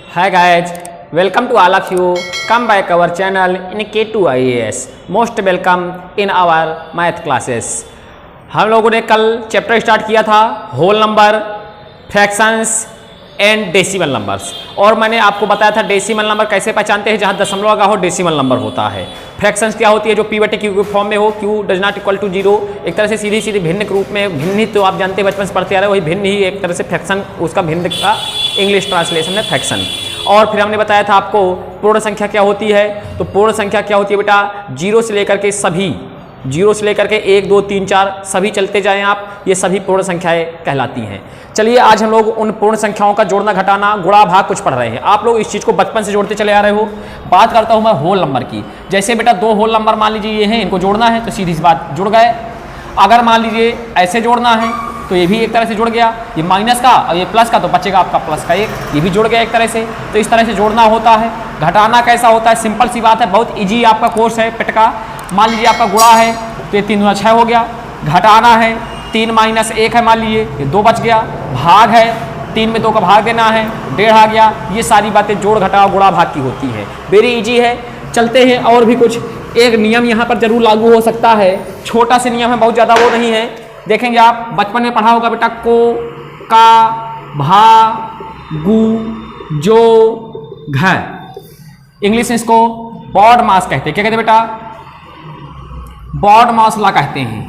Hi guys, welcome to all of you. Come back our channel in K2 IAS. Most welcome in our math classes. हम लोगों ने कल chapter start किया था whole number, fractions and decimal numbers, और मैंने आपको बताया था डेसिमल नंबर कैसे पहचानते हैं, जहां दशमलव लगा हो डेसिमल नंबर होता है। फ्रैक्शंस क्या होती है, जो पी बटे क्यू के फॉर्म में हो, Q does not equal to zero, एक तरह से सीधी सीधी भिन्न के रूप में, भिन्न ही तो आप जानते हैं बचपन से पढ़ते आ रहे हैं, वही भिन्न ही एक तरह से फ्रैक्शन, उसका भिन्न का इंग्लिश ट्रांसलेशन है फ्रैक्शन। और फिर हमने बताया था आपको पूर्ण संख्या क्या होती है, तो पूर्ण संख्या क्या होती है बेटा, जीरो से लेकर के सभी, जीरो से लेकर के 1 2 3 4 सभी चलते जाएं आप, ये सभी पूर्ण संख्याएं कहलाती हैं। चलिए आज हम लोग उन पूर्ण संख्याओं का जोड़ना घटाना गुणा भाग कुछ पढ़ रहे हैं। आप लोग इस चीज़ को बचपन से जोड़ते चले आ रहे हो। बात करता हूँ मैं होल नंबर की। जैसे बेटा दो होल नंबर मान लीजिए ये हैं, इनको जोड़ना है तो सीधी सी बात जुड़ गए। अगर मान लीजिए ऐसे जोड़ना है तो ये भी एक तरह से जुड़ गया, ये माइनस का और ये प्लस का, तो बचेगा आपका प्लस का एक, ये भी जुड़ गया एक तरह से। तो इस तरह से जोड़ना होता है। घटाना कैसा होता है, सिंपल सी बात है, बहुत ईजी आपका कोर्स है पेट का। मान लीजिए आपका गुणा है तो ये 3 दूना 6 हो गया, घटाना है 3 माइनस 1 है, मान लीजिए ये 2 बच गया, भाग है 3 में 2 का भाग देना है, 1.5 आ गया। ये सारी बातें जोड़ घटाओ गुणा भाग की होती है, वेरी इजी है। चलते हैं और भी कुछ, एक नियम यहाँ पर जरूर लागू हो सकता है, छोटा से नियम है, बहुत ज़्यादा वो नहीं है। देखेंगे आप बचपन में पढ़ा होगा बेटा, को, का, भा, गु, जो, घ, इंग्लिश में इसको बॉड मास कहते हैं। क्या कहते हैं बेटा, बॉड मास ला कहते हैं।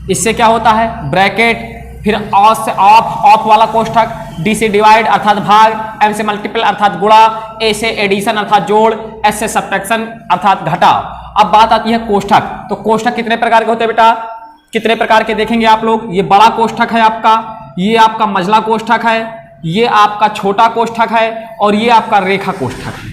इससे क्या होता है, ब्रैकेट, फिर ऑफ से ऑफ वाला कोष्ठक, डी से डिवाइड अर्थात भाग, एम से मल्टीपल अर्थात गुणा, ए से एडिशन अर्थात जोड़, एस से सब्ट्रैक्शन अर्थात घटाव। अब बात आती है कोष्ठक। तो कोष्ठक कितने प्रकार के होते हैं बेटा, कितने प्रकार के देखेंगे आप लोग। ये बड़ा कोष्ठक है आपका, ये आपका मझला कोष्ठक है, ये आपका छोटा कोष्ठक है, और ये आपका रेखा कोष्ठक है।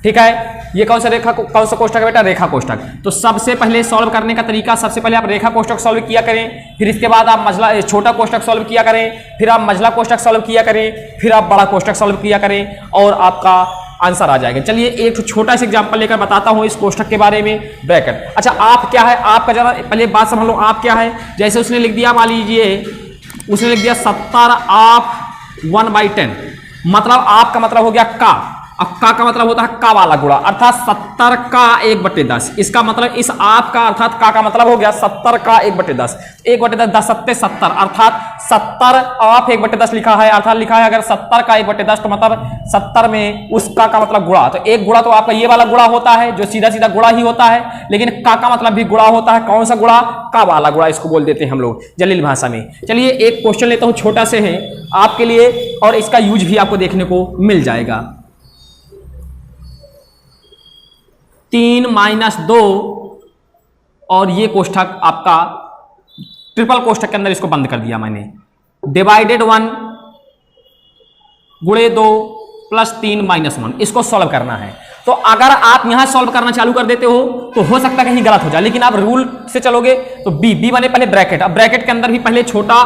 ठीक है, ये कौन सा कोष्ठक है बेटा, रेखा कोष्ठक। तो सबसे पहले सॉल्व करने का तरीका, सबसे पहले आप रेखा कोष्ठक सॉल्व किया करें, फिर इसके बाद आप मझला छोटा कोष्ठक सॉल्व किया करें, फिर आप मझला कोष्ठक सॉल्व किया करें, फिर आप बड़ा कोष्ठक सॉल्व किया करें, और आपका आंसर आ जाएगा। चलिए एक छोटा सा एग्जांपल लेकर बताता हूं इस कोष्ठक के बारे में। ब्रैकेट, अच्छा आप क्या है, आपका जरा पहले बात समझ लो, आप क्या है। जैसे उसने लिख दिया, मान लीजिए उसने लिख दिया 70 ऑफ 1/10, मतलब आपका मतलब हो गया का। अब का मतलब होता है का वाला गुणा, अर्थात 70 का 1/10। इसका मतलब इस आप का अर्थात का मतलब हो गया 70 का 1/10। 1/10 10 सत्ते 70, अर्थात 70 ऑफ 1/10 लिखा है, अर्थात लिखा है अगर 70 का 1/10 तो मतलब 70 में उसका का मतलब गुणा। तो एक गुणा तो आपका ये वाला गुणा होता है जो सीधा सीधा गुणा ही होता है, लेकिन का मतलब भी गुणा होता है। कौन सा गुणा, का वाला गुणा, इसको बोल देते हैं हम लोग जलील भाषा में। चलिए एक क्वेश्चन लेता हूं, छोटा से है आपके लिए, और इसका यूज भी आपको देखने को मिल जाएगा। 3 माइनस 2, और ये कोष्ठक आपका ट्रिपल कोष्ठक के अंदर इसको बंद कर दिया मैंने। डिवाइडेड 1 गुणे 2 प्लस 3 माइनस 1, इसको सॉल्व करना है। तो अगर आप यहां सॉल्व करना चालू कर देते हो तो सकता है कहीं गलत हो जाए, लेकिन आप रूल से चलोगे तो बी बने पहले ब्रैकेट, अब ब्रैकेट के अंदर भी पहले छोटा,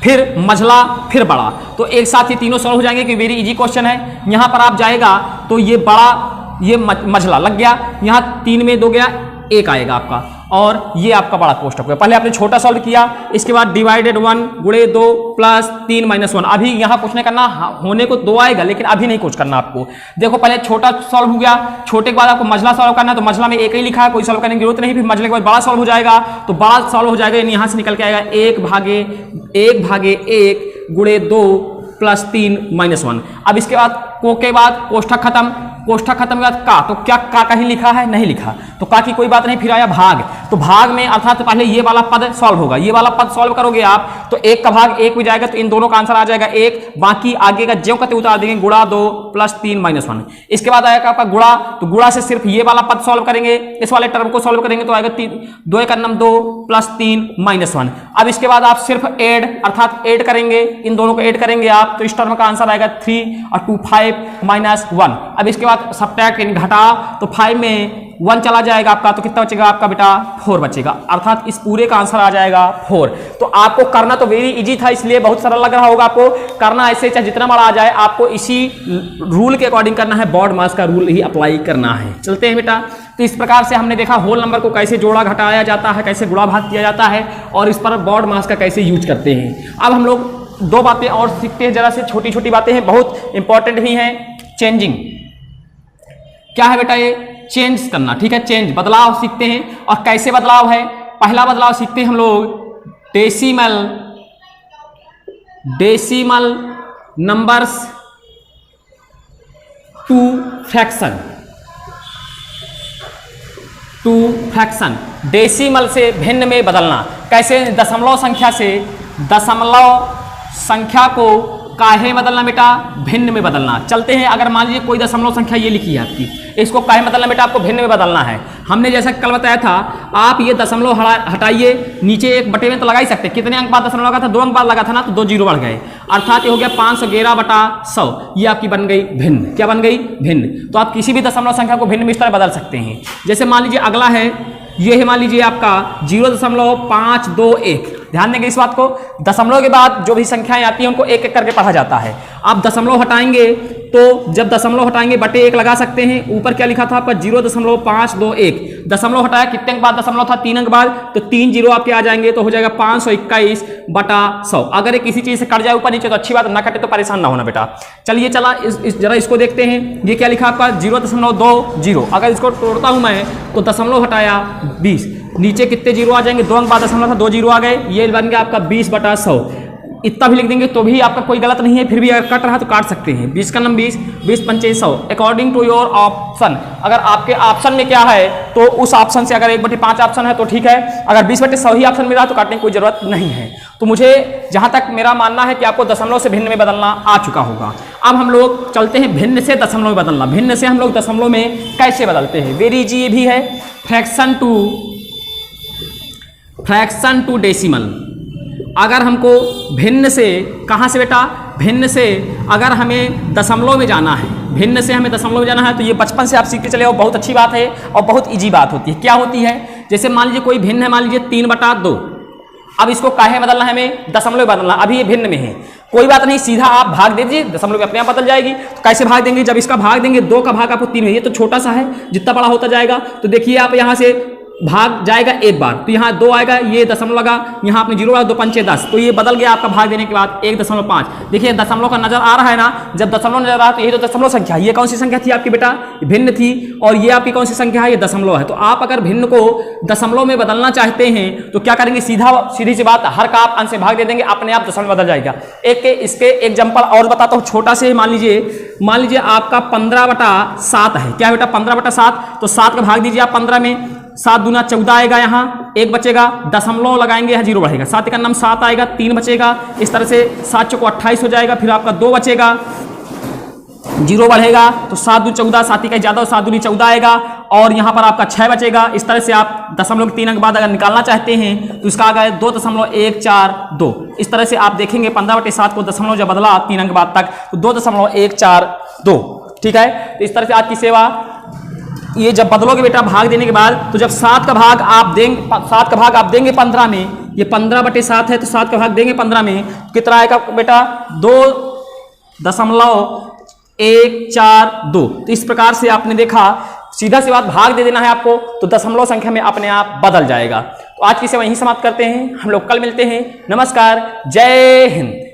फिर मझला, फिर बड़ा, तो एक साथ ये तीनों सॉल्व हो जाएंगे कि वेरी इजी क्वेश्चन है। यहां पर आप जाएगा तो ये बड़ा, ये मझला लग गया, यहां 3 में 2 गया, 1 आएगा आपका, और ये आपका बड़ा कोष्ठक है। पहले आपने छोटा सॉल्व किया, इसके बाद डिवाइडेड 1 गुणे 2 प्लस 3 माइनस 1। अभी यहां कुछ नहीं करना, होने को 2 आएगा लेकिन अभी नहीं कुछ करना आपको। देखो पहले छोटा सॉल्व हो गया, छोटे के बाद आपको मझला सॉल्व करना है, तो मझला में 1 ही लिखा है, कोई सॉल्व करने की जरूरत नहीं। फिर मझले के बाद बड़ा सॉल्व हो जाएगा, तो बड़ा सॉल्व हो जाएगा, यहां से निकल के आएगा 1 भागे 1 गुणे 2 प्लस 3 माइनस 1। अब इसके बाद को के बाद कोष्ठक खत्म, कोष्ठक खत्म के बाद का, तो क्या का कहीं लिखा है, नहीं लिखा, तो का की कोई बात नहीं। फिर आया भाग, तो भाग में अर्थात पहले ये वाला पद सॉल्व होगा, ये वाला पद सॉल्व करोगे आप तो 1 का भाग 1 भी जाएगा, तो इन दोनों का आंसर आ जाएगा 1, बाकी आगे का ज्यों कहते उतार देंगे, गुणा 2 प्लस 3 माइनस 1। इसके बाद आएगा आपका गुणा, तो गुणा से सिर्फ ये वाला पद सॉल्व करेंगे, इस वाले टर्म को सॉल्व करेंगे तो आएगा 2 का नम 2 प्लस 3 माइनस 1। अब इसके बाद आप सिर्फ ऐड अर्थात ऐड करेंगे, इन दोनों को ऐड करेंगे आप, तो इस टर्म का आंसर आएगा 3 और 2 5 माइनस 1। अब इसके बाद सब्ट्रैक्ट घटा, तो 5 में 1 चला जाएगा आपका, तो कितना बचेगा आपका बेटा 4 बचेगा, अर्थात इस पूरे का आंसर आ जाएगा 4। तो आपको करना तो वेरी इजी था, इसलिए बहुत सरल लग रहा होगा आपको। करना ऐसे चाहे जितना बड़ा आ जाए, आपको इसी रूल के अकॉर्डिंग करना है, बॉड मास का रूल ही अप्लाई करना है। चलते हैं बेटा, तो इस प्रकार से हमने देखा होल नंबर को कैसे जोड़ा घटाया जाता है, कैसे गुणा भाग किया जाता है, और इस पर बॉड मास का कैसे यूज करते हैं। अब हम लोग दो बातें और सीखते हैं, जरा से छोटी छोटी बातें हैं, बहुत इंपॉर्टेंट भी हैं। चेंजिंग क्या है बेटा, ये चेंज करना, ठीक है, चेंज बदलाव सीखते हैं। और कैसे बदलाव है, पहला बदलाव सीखते हैं हम लोग decimal numbers to fraction, decimal से भिन्न में बदलना। कैसे, दशमलव संख्या से दशमलव संख्या को काहे बदलना बेटा, भिन्न में बदलना। चलते हैं, अगर मान लीजिए कोई दशमलव संख्या ये लिखी है आपकी, इसको काहे बदलना बेटा, आपको भिन्न में बदलना है। हमने जैसा कल बताया था, आप ये दशमलव हटाइए, नीचे एक बटे में तो लगा ही सकते, कितने अंक बाद दशमलव लगा था, 2 अंक बाद लगा था ना, तो 2 जीरो बढ़ गए, अर्थात ये हो गया 511/100, ये आपकी बन गई भिन्न। क्या बन गई, भिन्न। तो आप किसी भी दशमलव संख्या को भिन्न में इस तरह बदल सकते हैं। जैसे मान लीजिए अगला है, ये है मान लीजिए आपका 0.521। ध्यान देंगे इस बात को, दशमलव के बाद जो भी संख्याएं आती हैं उनको एक एक करके पढ़ा जाता है। आप दशमलव हटाएंगे तो जब दशमलव हटाएंगे बटे 1 लगा सकते हैं। ऊपर क्या लिखा था आपका 0.521, दशमलव हटाया, कितने अंक बाद दशमलव था, 3 अंक बाद, तो 3 जीरो आपके आ जाएंगे, तो हो जाएगा 521/100। अगर ये किसी चीज से कट जाए ऊपर नीचे तो अच्छी बात, ना कटे तो परेशान ना होना बेटा। चलिए चला जरा इसको देखते हैं, ये क्या लिखा आपका 0.20। अगर इसको तोड़ता हूं मैं तो दशमलव हटाया 20, नीचे कितने जीरो आ जाएंगे, 2 अंक बाद दशमलव था, 2 जीरो आ गए, ये बन गया आपका 20/100। इतना भी लिख देंगे तो भी आपका कोई गलत नहीं है, फिर भी अगर कट रहा तो काट सकते हैं। 20 का नम 20, 20 पंचे 100, अकॉर्डिंग टू योर ऑप्शन। अगर आपके ऑप्शन में क्या है तो उस ऑप्शन से, अगर 1/5 ऑप्शन है तो ठीक है, अगर 20/100 ही ऑप्शन में रहा तो काटने की कोई जरूरत नहीं है। तो मुझे जहां तक मेरा मानना है कि आपको दशमलव से भिन्न में बदलना आ चुका होगा। अब हम लोग चलते हैं भिन्न से दशमलव में बदलना। भिन्न से हम लोग दशमलव में कैसे बदलते हैं, वेरी इजी ये भी है, फ्रैक्शन टू डेसिमल। अगर हमको भिन्न से, कहाँ से बेटा, भिन्न से अगर हमें दशमलव में जाना है, भिन्न से हमें दशमलव में जाना है, तो ये बचपन से आप सीखते चले हो, बहुत अच्छी बात है और बहुत इजी बात होती है। क्या होती है, जैसे मान लीजिए कोई भिन्न है, मान लीजिए 3/2, अब इसको काहे बदलना है, हमें दशमलव में बदलना। अभी ये भिन्न में है, कोई बात नहीं, सीधा आप भाग दे दीजिए, दशमलव में अपने आप बदल जाएगी। तो कैसे भाग देंगे, जब इसका भाग देंगे, 2 का भाग आपको 3 में, ये तो छोटा सा है, जितना बड़ा होता जाएगा। तो देखिए आप यहाँ से भाग जाएगा एक बार, तो यहाँ 2 आएगा, ये दशमलव लगा, यहाँ आपने 0 लगा, 2 पंचे 10, तो ये बदल गया आपका भाग देने के बाद 1.5। देखिए दशमलव का नजर आ रहा है ना, जब दशमलव नजर आ रहा है तो ये तो दशमलव संख्या, ये कौन सी संख्या थी आपकी बेटा, भिन्न थी, और ये आपकी कौन सी संख्या है, ये दशमलव है। तो आप अगर भिन्न को दशमलव में बदलना चाहते हैं तो क्या करेंगे, सीधी सी बात, हर का आप अंश से भाग दे देंगे, अपने आप दशमलव बदल जाएगा। इसके एग्जाम्पल और बताता हूँ, छोटा से मान लीजिए आपका 15/7 है। क्या बेटा, 15/7, तो 7 का भाग दीजिए आप 15 में, 7 दूना 14 आएगा, यहाँ 1 बचेगा, दशमलव लगाएंगे, यहाँ 0 बढ़ेगा, 7 का नाम 7 आएगा, 3 बचेगा, इस तरह से 7 चौको 28 हो जाएगा, फिर आपका 2 बचेगा, 0 बढ़ेगा, तो 7 दूनी 14, 7 का ज़्यादा, 7 दूनी 14 आएगा, और यहाँ पर आपका 6 बचेगा। इस तरह से आप दशमलव के 3 अंक बाद अगर निकालना चाहते हैं तो इसका आ गया 2.142। इस तरह से आप देखेंगे 15/7 को दशमलव जब बदला 3 अंक बाद तक, तो 2.142, ठीक है। तो इस तरह से आपकी सेवा, ये जब बदलोगे बेटा भाग देने के बाद, तो जब 7 का भाग आप देंगे 15 में, ये 15/7 है, तो 7 का भाग देंगे 15 में, कितना आएगा बेटा, 2.142। तो इस प्रकार से आपने देखा, सीधा सी बात, भाग दे देना है आपको, तो दशमलव संख्या में अपने आप बदल जाएगा। तो आज की सेवा यहीं समाप्त करते हैं, हम लोग कल मिलते हैं। नमस्कार, जय हिंद।